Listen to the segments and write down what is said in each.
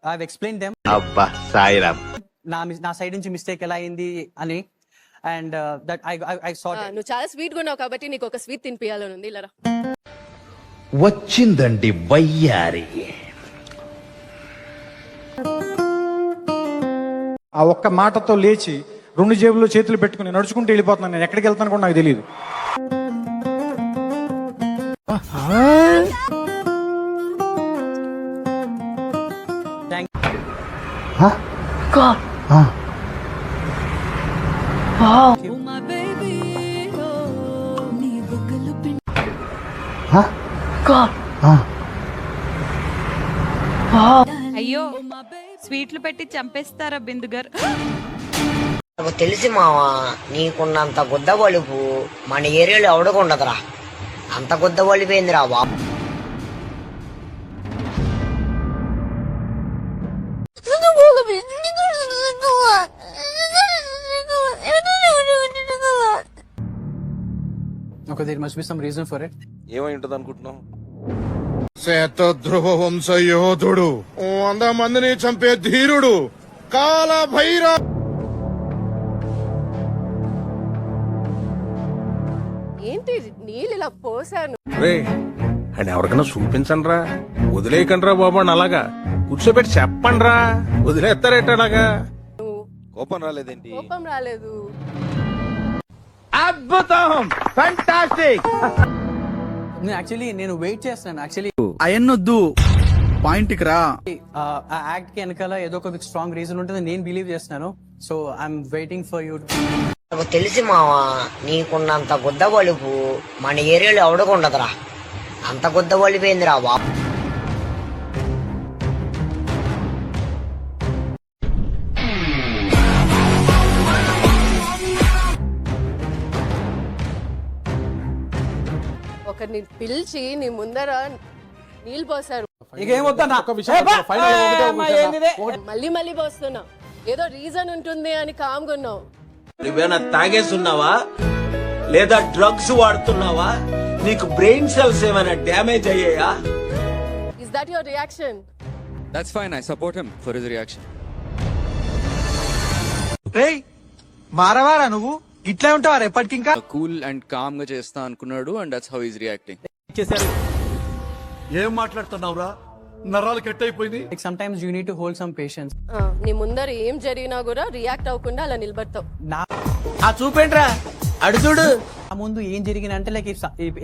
I've explained them. అబ్బా సాయిరామ్. నా side నుంచి మిస్టేక్ ఎలా అయింది అని, అండ్ దట్ ఐ సాట్. నువ్వు చాలా స్వీట్ గా ఉన్నావు కాబట్టి నీకు ఒక స్వీట్ తినిపియాలని ఉంది. ఇలా వచ్చిందండి వయ్యారి. ఆ ఒక్క మాటతో లేచి 2 జేబుల్లో చేతులు పెట్టుకుని నడుచుకుంటూ వెళ్ళిపోతున్నాను. నేను ఎక్కడికి వెళ్తాను కూడా నాకు తెలియదు. అయ్యో స్వీట్లు పెట్టి చంపేస్తారా బిందు గారు? నాకు తెలిసి మావా, నీకున్నంత గుద్ద వలుపు మన ఏరియాలో ఎవడకుండదురా. అంత గుద్ద వలిపోయిందిరా బాబు. Okay, there must be some reason for it. ఏమై ఉంటుంది అనుకుంటున్నావు? శతధ్రువ వంశ యోధుడు, 100 మందిని చంపే ధీరుడు, కాల భైరవ. ఏంటి నీళ్ళు ఇలా పోసాను? రే అండ్ ఎవరికైనా చూపించండి రా, వదిలేయకండి రా బాబు అని అలాగా కూర్చోబెట్టి చెప్పండి రా, వదిలేస్తారేట అలాగా. కోపం రాలేదేంటి? కోపం రాలేదు. అద్భుతం, ఫెంటాస్టిక్. నేను వెయిట్ చేస్తాను. యాక్చువల్లీ అయన్నొద్దు, పాయింట్ కి రా. ఆ యాక్ట్ కి వెనకాల ఏదో ఒక స్ట్రాంగ్ రీజన్ ఉంటుంది నేను బిలీవ్ చేస్తున్నాను. So I'm waiting for you. నాకు తెలిసి మావా, నీకున్నంత గుద్ద వలుపు మన ఏరియాలో ఎవడకుండదురా. అంత గుద్ద వలిపోయిందిరా బాబు. ఒకరిని పిలిచి నీ ముందర నీళ్ళు పోసారు. మళ్ళీ మళ్ళీ పోస్తున్నా. ఏదో రీజన్ ఉంటుంది అని కామ్గున్నావు. నువ్వేనా తాగేస్తున్నావా లేదా డ్రగ్స్ వాడుతున్నావా? నీకు బ్రెయిన్ సెల్స్ ఏమైనా డ్యామేజ్ అయ్యాయా? Is that your reaction? That's fine, I support him for his reaction. రేయ్ మారవారా నువ్వు? ఇట్లా ఉంటావా ఎప్పటికి? ఇంకా కూల్ అండ్ కామ్ గా చేస్తా అనుకున్నాడు, and that's how is reacting. ఏం మాట్లాడుతున్నావురా? నరాలు కట్ అయిపోయింది. Sometimes you need to hold some patience. నీ ముందర ఏం జరిగినా కూడా రియాక్ట్ అవ్వకుండా అలా నిలబడతావు. ఆ చూపేంట్రా అడు చూడు. ఆ ముందు ఏం జరిగిన అంటే లైక్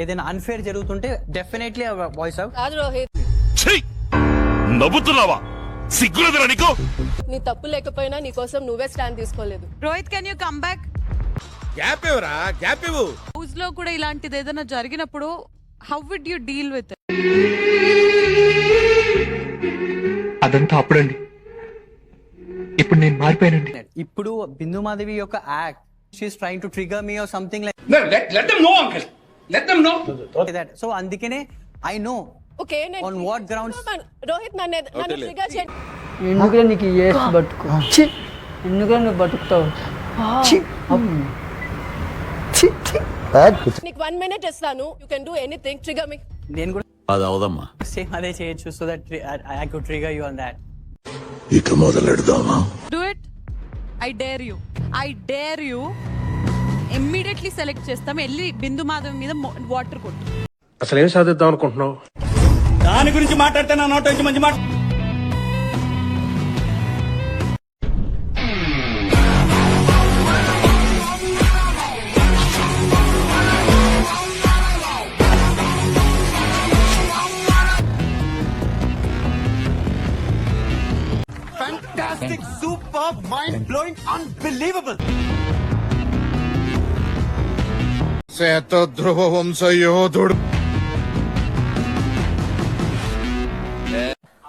ఏదైనా అన్ఫేర్ జరుగుతుంటే డెఫినెట్లీ వాయిస్ అవుట్. కాదు రోహిత్, నవ్వుతున్నావా? సిగ్గులేదురా నీకు? నీ తప్పు లేకపోయినా నీ కోసం నువ్వే స్టాండ్ తీసుకోలేదు. Rohit, can you come back? Gap ఇవ్వరా, గ్యాప్ ఇవ్వు. హౌస్ లో కూడా ఇలాంటిది ఏదైనా జరిగినప్పుడు how would you deal with? అదంతా అప్పుడండి, ఇప్పుడు నేను మారిపోయానండి. ఇప్పుడు బిందు మాధవి యొక్క act, she is trying to trigger me or something like that. So అందుకనే I know. Okay, On what grounds? Rohit నన్ను ట్రిగర్ చేయండి. ఎందుకులే నీకు బతుకు, ఎందుకులే నువ్వు బతుకుతావు. నీకు 1 minute ఇస్తాను. You can do anything. Trigger me. నేను కూడా అది అవదమ్మా. సేమ్ అదే చేయొచ్చు. So that I could trigger you on that. ఇక మొదలెడదామా? Do it. I dare you, I dare you. Immediately select చేస్తాం. వెళ్ళి బిందు మాధవి మీద వాటర్ కొట్టు. అసలు ఏం సాధిద్దాం అనుకుంటున్నావు? దాని గురించి మాట్లాడితే నా నోట నుంచి మంచి మాట. Fantastic, superb, mind-blowing, unbelievable. శతధ్రువ వంశ యోధుడు.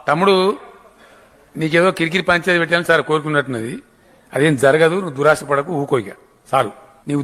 తమ్ముడు, నీకేదో కిరికిరి పంచాయతీ పెట్టాలని సార్ కోరుకున్నట్టున్నది. అదేం జరగదు, నువ్వు దురాశ పడకు, ఊకోయిక చాలు. నీవు